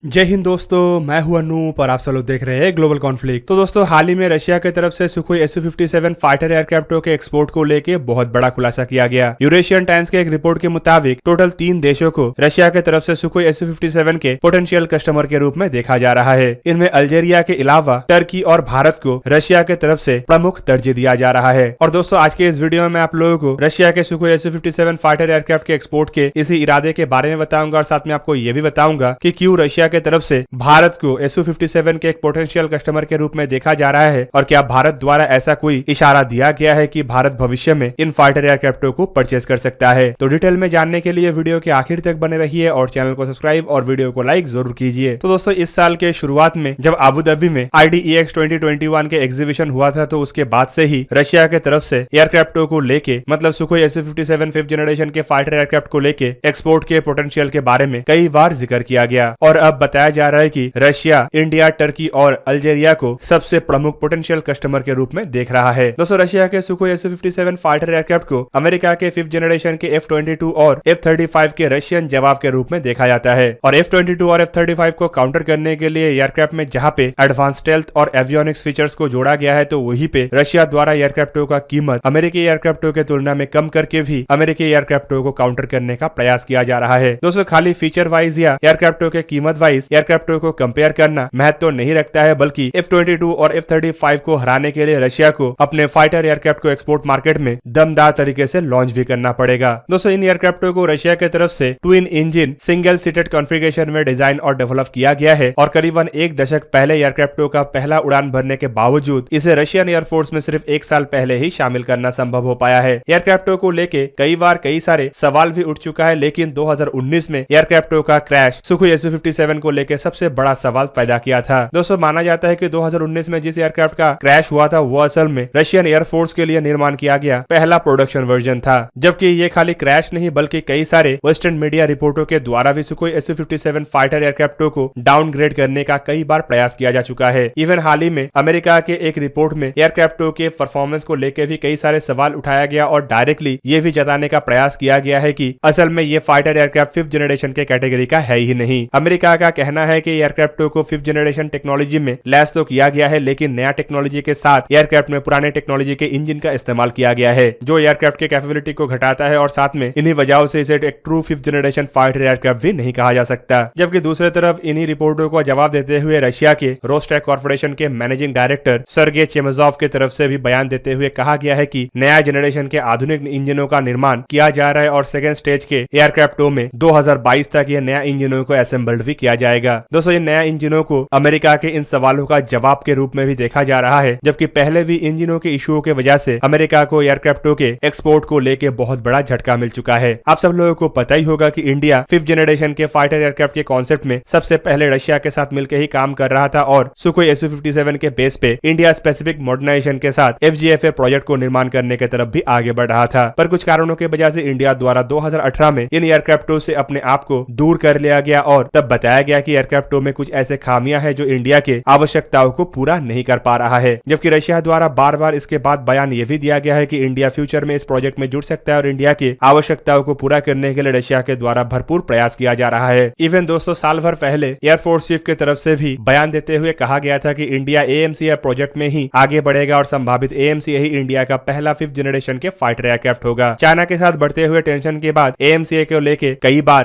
जय हिंद दोस्तों, मैं हूं अनूप और आप सब लोग देख रहे हैं ग्लोबल कॉन्फ्लिक्ट। तो दोस्तों, हाल ही में रशिया की तरफ से सुखोई Su-57 फाइटर एयरक्राफ्टों के एक्सपोर्ट को लेके बहुत बड़ा खुलासा किया गया। यूरेशियन टाइम्स के एक रिपोर्ट के मुताबिक टोटल 3 देशों को रशिया की तरफ से सुखोई Su-57 के पोटेंशियल कस्टमर के रूप में देखा जा रहा है। इनमें अल्जेरिया के अलावा टर्की और भारत को रशिया की तरफ से प्रमुख तरजीह दिया जा रहा है। और दोस्तों, आज के इस वीडियो में आप लोगों को रशिया के सुखोई Su-57 फाइटर एयरक्राफ्ट के एक्सपोर्ट के इसी इरादे के बारे में बताऊंगा और साथ में आपको ये भी बताऊंगा कि क्यों रशिया की तरफ से भारत को Su-57 के एक पोटेंशियल कस्टमर के रूप में देखा जा रहा है और क्या भारत द्वारा ऐसा कोई इशारा दिया गया है कि भारत भविष्य में इन फाइटर एयरक्राफ्टों को परचेज कर सकता है। तो डिटेल में जानने के लिए वीडियो के आखिर तक बने रहिए और चैनल को सब्सक्राइब और वीडियो को लाइक जरूर कीजिए। तो दोस्तों, इस साल के शुरुआत में जब अबू धाबी में IDEX 2021 के एग्जीबिशन हुआ था, तो उसके बाद से ही रशिया की तरफ से एयरक्राफ्टों को लेके मतलब सुखोई Su-57 5th जनरेशन के फाइटर एयरक्राफ्ट को लेके एक्सपोर्ट के पोटेंशियल के बारे में कई बार जिक्र किया गया और अब बताया जा रहा है कि रशिया, इंडिया, टर्की और अल्जेरिया को सबसे प्रमुख पोटेंशियल कस्टमर के रूप में देख रहा है। दोस्तों, रशिया के सुखोई Su-57 फाइटर एयरक्राफ्ट को अमेरिका के 5th जनरेशन के F-22 और F-35 के रशियन जवाब के रूप में देखा जाता है। और F-22 और F-35 को काउंटर करने के लिए एयरक्राफ्ट में जहां पे एडवांस स्टेल्थ और एवियोनिक्स फीचर्स को जोड़ा गया है, तो वहीं पे रशिया द्वारा एयरक्राफ्टों का कीमत अमेरिकी एयरक्राफ्टों के तुलना में कम करके भी अमेरिकी एयरक्राफ्टों को काउंटर करने का प्रयास किया जा रहा है। दोस्तों, खाली फीचर वाइज या एयरक्राफ्टों के कीमत वाइज एयरक्राफ्टों को कंपेयर करना महत्व तो नहीं रखता है, बल्कि F-22 और F-35 को हराने के लिए रशिया को अपने फाइटर एयरक्राफ्ट को एक्सपोर्ट मार्केट में दमदार तरीके से लॉन्च भी करना पड़ेगा। दोस्तों, इन एयरक्राफ्टों को रशिया की तरफ से twin engine single seated configuration में डिजाइन और डेवलप किया गया है और करीबन एक दशक पहले एयरक्राफ्टों का पहला उड़ान भरने के बावजूद इसे रशियन एयरफोर्स में सिर्फ 1 साल पहले ही शामिल करना संभव हो पाया है। एयरक्राफ्टों को लेके कई बार कई सारे सवाल भी उठ चुका है, लेकिन 2019 में एयरक्राफ्टों का क्रैश सुखोई Su-57 को लेकर सबसे बड़ा सवाल पैदा किया था। दोस्तों, माना जाता है कि 2019 में जिस एयरक्राफ्ट का क्रैश हुआ था वो असल में रशियन एयरफोर्स के लिए निर्माण किया गया पहला प्रोडक्शन वर्जन था, जबकि ये खाली क्रैश नहीं बल्कि कई सारे वेस्टर्न मीडिया रिपोर्टों के द्वारा भी सुखोई Su-57 फाइटर एयरक्राफ्टों को डाउनग्रेड करने का कई बार प्रयास किया जा चुका है। इवन हाल ही में अमेरिका के एक रिपोर्ट में एयरक्राफ्टों के परफॉर्मेंस को लेकर भी कई सारे सवाल उठाया गया और डायरेक्टली ये भी जताने का प्रयास किया गया है कि असल में ये फाइटर एयरक्राफ्ट 5th जनरेशन के कैटेगरी का है ही नहीं। अमेरिका का कहना है कि एयरक्राफ्टों को 5th जनरेशन टेक्नोलॉजी में लैस तो किया गया है, लेकिन नया टेक्नोलॉजी के साथ एयरक्राफ्ट में पुराने टेक्नोलॉजी के इंजन का इस्तेमाल किया गया है, जो एयरक्राफ्ट के कैपेबिलिटी को घटाता है और साथ में इन्हीं वजहों से इसे एक true 5th generation fighter aircraft भी नहीं कहा जा सकता। जबकि दूसरी तरफ इन्हीं रिपोर्टों को जवाब देते हुए रशिया के रोस्टेक कॉर्पोरेशन के मैनेजिंग डायरेक्टर सर्गे चेमेजोव की तरफ से भी बयान देते हुए कहा गया है कि नया जनरेशन के आधुनिक इंजनों का निर्माण किया जा रहा है और सेकेंड स्टेज के एयरक्राफ्टों में 2022 तक ये नया इंजनों को असेंबल्ड भी किया जाएगा। दोस्तों, इन नया इंजनों को अमेरिका के इन सवालों का जवाब के रूप में भी देखा जा रहा है, जबकि पहले भी इंजनों के इश्यूओं के वजह से अमेरिका को एयरक्राफ्टों के एक्सपोर्ट को लेके बहुत बड़ा झटका मिल चुका है। आप सब लोगों को पता ही होगा कि इंडिया 5th जनरेशन के फाइटर एयरक्राफ्ट के कॉन्सेप्ट में सबसे पहले रशिया के साथ मिलकर ही काम कर रहा था और सुखोई Su-57 के बेस पे इंडिया स्पेसिफिक मॉडर्नाइजेशन के साथ FGFA प्रोजेक्ट को निर्माण करने की तरफ भी आगे बढ़ रहा था, पर कुछ कारणों की वजह से इंडिया द्वारा 2018 में इन एयरक्राफ्टों से अपने आप को दूर कर लिया गया और तब बताया गया कि एयरक्राफ्टों में कुछ ऐसे खामियां हैं जो इंडिया के आवश्यकताओं को पूरा नहीं कर पा रहा है। जबकि रशिया द्वारा बार बार इसके बाद बयान ये भी दिया गया है कि इंडिया फ्यूचर में इस प्रोजेक्ट में जुड़ सकता है और इंडिया की आवश्यकताओं को पूरा करने के लिए रशिया के द्वारा भरपूर प्रयास किया जा रहा है। इवन दोस्तों, साल भर पहले एयरफोर्स चीफ की तरफ से भी बयान देते हुए कहा गया था कि इंडिया AMCA प्रोजेक्ट में ही आगे बढ़ेगा और संभावित AMCA ही इंडिया का पहला 5th जनरेशन के फाइटर एयरक्राफ्ट होगा। चाइना के साथ बढ़ते हुए टेंशन के बाद AMCA को लेके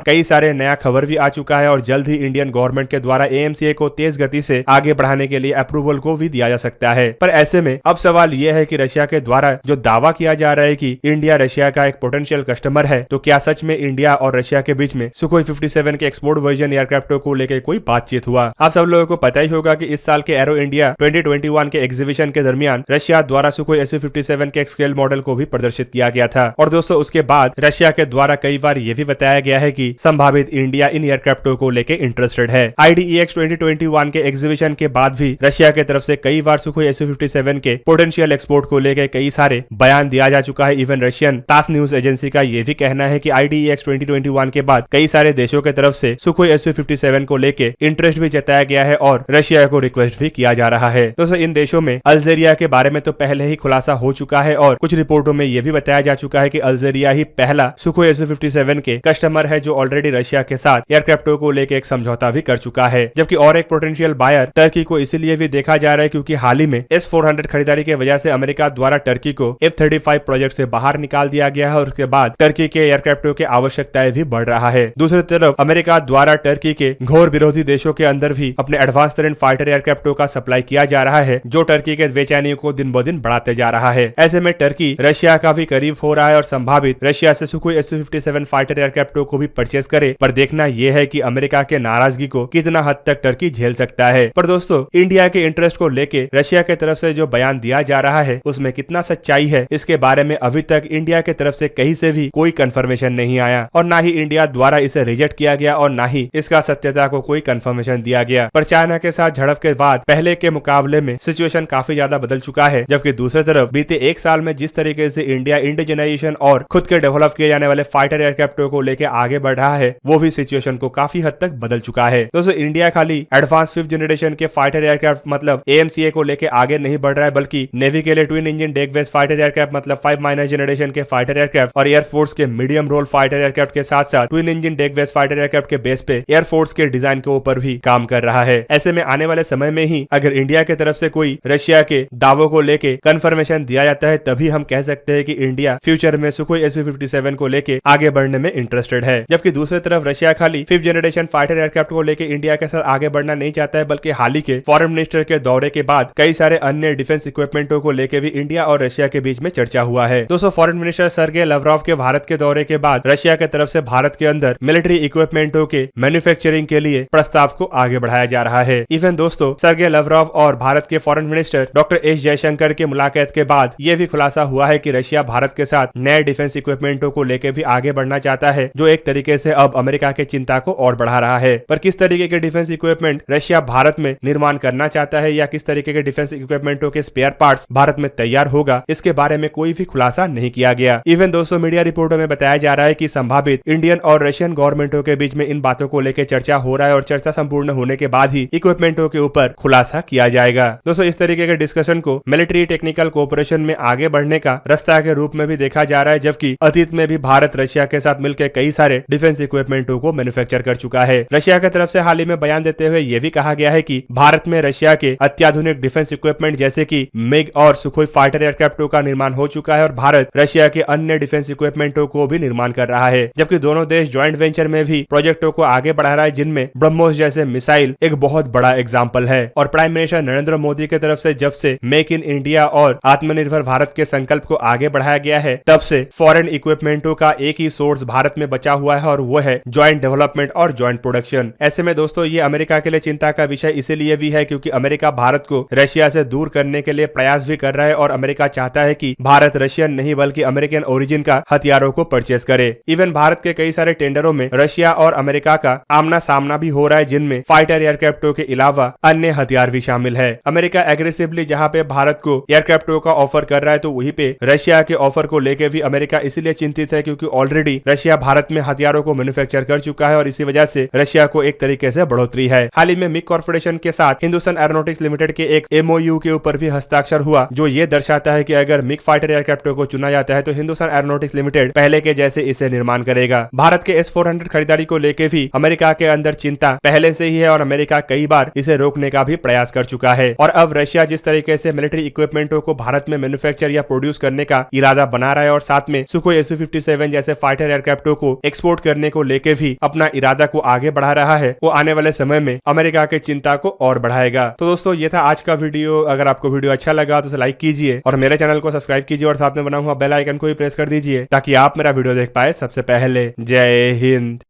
कई सारे नया खबर भी आ चुका है और जल्द ही इंडियन गवर्नमेंट के द्वारा AMCA को तेज गति से आगे बढ़ाने के लिए अप्रूवल को भी दिया जा सकता है। पर ऐसे में अब सवाल यह है कि रशिया के द्वारा जो दावा किया जा रहा है कि इंडिया रशिया का एक पोटेंशियल कस्टमर है, तो क्या सच में इंडिया और रशिया के बीच में सुखोई 57 के एक्सपोर्ट वर्जन एयरक्राफ्टों को लेकर कोई बातचीत हुआ? आप सब लोगों को पता ही होगा कि इस साल के एरो इंडिया 2021 के एग्जीबिशन के दरमियान रशिया द्वारा सुखोई Su-57 के स्केल मॉडल को भी प्रदर्शित किया गया था और दोस्तों, उसके बाद रशिया के द्वारा कई बार यह भी बताया गया है कि संभावित इंडिया इन एयरक्राफ्टों को लेकर इंटरेस्टेड है। IDEX 2021 के एग्जीबिशन के बाद भी रशिया की तरफ से कई बार सुखोई Su-57 के पोटेंशियल एक्सपोर्ट को लेकर कई सारे बयान दिया जा चुका है। इवन रशियन तास न्यूज एजेंसी का यह भी कहना है कि IDEX 2021 के बाद कई सारे देशों की तरफ से सुखोई Su-57 को लेकर इंटरेस्ट भी जताया गया है और रशिया को रिक्वेस्ट भी किया जा रहा है। दोस्तों, इन देशों में अल्जेरिया के बारे में तो पहले ही खुलासा हो चुका है और कुछ रिपोर्टों में यह भी बताया जा चुका है कि अल्जेरिया ही पहला सुखोई Su-57 के कस्टमर है जो ऑलरेडी रशिया के साथ एयरक्राफ्टों को लेकर एक समझौता भी कर चुका है। जबकि और एक पोटेंशियल बायर टर्की को इसीलिए भी देखा जा रहा है क्योंकि हाल ही में S-400 खरीदारी की वजह से अमेरिका द्वारा टर्की को F-35 प्रोजेक्ट से बाहर निकाल दिया गया है और उसके बाद टर्की के एयरक्राफ्टों की आवश्यकताएं भी बढ़ रहा है। दूसरी तरफ अमेरिका द्वारा टर्की के घोर विरोधी देशों के अंदर भी अपने एडवांस टेरेन फाइटर एयरक्राफ्टों का सप्लाई किया जा रहा है, जो टर्की के बेचैनी को दिन ब दिन बढ़ाते जा रहा है। ऐसे में टर्की रशिया का भी करीब हो रहा है और संभावित रशिया से सुखोई Su-57 फाइटर एयरक्राफ्टों को भी परचेज करे। पर देखना यह है कि अमेरिका के नाराजगी को कितना हद तक टर्की झेल सकता है। पर दोस्तों, इंडिया के इंटरेस्ट को लेके रशिया की तरफ से जो बयान दिया जा रहा है उसमें कितना सच्चाई है, इसके बारे में अभी तक इंडिया की तरफ से कहीं से भी कोई कंफर्मेशन नहीं आया और ना ही इंडिया द्वारा इसे रिजेक्ट किया गया और ना ही इसका सत्यता को कोई कंफर्मेशन दिया गया। पर चाइना के साथ झड़प के बाद पहले के मुकाबले में सिचुएशन काफी ज्यादा बदल चुका है। जबकि दूसरी तरफ बीते एक साल में जिस तरीके से इंडिया इंडिजिनाइजेशन और खुद के डेवलप किए जाने वाले फाइटर एयरक्राफ्टों को लेकर आगे बढ़ रहा है, वो भी सिचुएशन को काफी हद तक बदल चुका है। दोस्तों, इंडिया खाली एडवांस 5th जनरेशन के फाइटर एयरक्राफ्ट मतलब AMCA को लेकर आगे नहीं बढ़ रहा है, बल्कि नेवी के लिए twin engine deck based fighter aircraft मतलब 5- जनरेशन के फाइटर एयरक्राफ्ट और एयरफोर्स के मीडियम रोल फाइटर एयरक्राफ्ट के साथ साथ twin engine deck based fighter aircraft के बेस पे एयरफोर्स के डिजाइन के ऊपर भी काम कर रहा है। ऐसे में आने वाले समय में ही अगर इंडिया की तरफ से कोई रशिया के दावों को लेके कंफर्मेशन दिया जाता है, तभी हम कह सकते हैं कि इंडिया फ्यूचर में सुखोई Su-57 को लेके आगे बढ़ने में इंटरेस्टेड है। जबकि दूसरी तरफ रशिया खाली 5th जनरेशन फाइटर एयरक्राफ्ट को लेके इंडिया के साथ आगे बढ़ना नहीं चाहता है, बल्कि हाल ही के फॉरेन मिनिस्टर के दौरे के बाद कई सारे अन्य डिफेंस इक्विपमेंटों को लेके भी इंडिया और रशिया के बीच में चर्चा हुआ है। दोस्तों, फॉरेन मिनिस्टर सर्गे लवरॉव के भारत के दौरे के बाद रशिया की तरफ से भारत के अंदर मिलिट्री इक्विपमेंटों के मैन्युफैक्चरिंग के लिए प्रस्ताव को आगे बढ़ाया जा रहा है। इवन दोस्तों, सर्गे लवरॉव और भारत के foreign minister doctor S Jaishankar की मुलाकात के बाद यह भी खुलासा हुआ है कि रशिया भारत के साथ नए डिफेंस इक्विपमेंटों को लेकर भी आगे बढ़ना चाहता है, जो एक तरीके से अब अमेरिका के चिंता को और बढ़ा रहा है। पर किस तरीके के डिफेंस इक्विपमेंट रशिया भारत में निर्माण करना चाहता है या किस तरीके के डिफेंस इक्विपमेंटों के स्पेयर पार्ट्स भारत में तैयार होगा, इसके बारे में कोई भी खुलासा नहीं किया गया। इवन दोस्तों, मीडिया रिपोर्टों में बताया जा रहा है कि संभावित इंडियन और रशियन गवर्नमेंटों के बीच में इन बातों को लेकर चर्चा हो रहा है और चर्चा संपूर्ण होने के बाद ही इक्विपमेंटों के ऊपर खुलासा किया जाएगा। दोस्तों, इस तरीके के डिस्कशन को मिलिट्री टेक्निकल कोऑपरेशन में आगे बढ़ने का रास्ता के रूप में भी देखा जा रहा है, जबकि अतीत में भी भारत रशिया के साथ मिलकर कई सारे डिफेंस इक्विपमेंटों को मैन्युफैक्चर कर चुका है। रशिया की तरफ से हाल ही में बयान देते हुए यह भी कहा गया है कि भारत में रशिया के अत्याधुनिक डिफेंस इक्विपमेंट जैसे कि मिग और सुखोई फाइटर एयरक्राफ्टों का निर्माण हो चुका है और भारत रशिया के अन्य डिफेंस इक्विपमेंटों को भी निर्माण कर रहा है। जबकि दोनों देश ज्वाइंट वेंचर में भी प्रोजेक्टों को आगे बढ़ा रहा है, जिनमें ब्रह्मोस जैसे मिसाइल एक बहुत बड़ा एग्जाम्पल है। और प्राइम मिनिस्टर नरेंद्र मोदी की तरफ से जब से मेक इन इंडिया और आत्मनिर्भर भारत के संकल्प को आगे बढ़ाया गया है, तब से फॉरेन इक्विपमेंटों का एक ही सोर्स भारत में बचा हुआ है और वो है ज्वाइंट डेवलपमेंट और ज्वाइंट प्रोडक्शन। ऐसे में दोस्तों, ये अमेरिका के लिए चिंता का विषय इसीलिए भी है क्योंकि अमेरिका भारत को रशिया से दूर करने के लिए प्रयास भी कर रहा है और अमेरिका चाहता है कि भारत रशियन नहीं बल्कि अमेरिकन ओरिजिन का हथियारों को परचेस करे। इवन भारत के कई सारे टेंडरों में रशिया और अमेरिका का आमना सामना भी हो रहा है, जिनमें फाइटर एयरक्राफ्टों के अलावा अन्य हथियार भी शामिल है। अमेरिका एग्रेसिवली जहां पे भारत को एयरक्राफ्टों का ऑफर कर रहा है, तो वहीं पे रशिया के ऑफर को लेकर भी अमेरिका इसीलिए चिंतित है क्योंकि ऑलरेडी रशिया भारत में हथियारों को मैन्युफैक्चर कर चुका है और इसी वजह से रशिया को एक तरीके से बढ़ोतरी है। हाल ही में मिग कॉर्पोरेशन के साथ हिंदुस्तान एरोनॉटिक्स लिमिटेड के एक MOU के ऊपर भी हस्ताक्षर हुआ, जो ये दर्शाता है कि अगर मिग फाइटर एयरक्राफ्टों को चुना जाता है तो हिंदुस्तान एरोनॉटिक्स लिमिटेड पहले के जैसे इसे निर्माण करेगा। भारत के S-400 खरीदारी को लेकर भी अमेरिका के अंदर चिंता पहले से ही है और अमेरिका कई बार इसे रोकने का भी प्रयास कर चुका है। और अब रशिया जिस तरीके से मिलिट्री इक्विपमेंटों को भारत में मैन्युफैक्चर या प्रोड्यूस करने का इरादा बना रहा है और साथ में सुखोई Su-57 जैसे फाइटर एयरक्राफ्टों को एक्सपोर्ट करने को लेकर भी अपना इरादा को आगे बढ़ा रहा है, वो आने वाले समय में अमेरिका के चिंता को और बढ़ाएगा। तो दोस्तों, ये था आज का वीडियो। अगर आपको वीडियो अच्छा लगा तो उसे लाइक कीजिए और मेरे चैनल को सब्सक्राइब कीजिए और साथ में बना हुआ बेल आइकन को भी प्रेस कर दीजिए ताकि आप मेरा वीडियो देख पाए सबसे पहले। जय हिंद।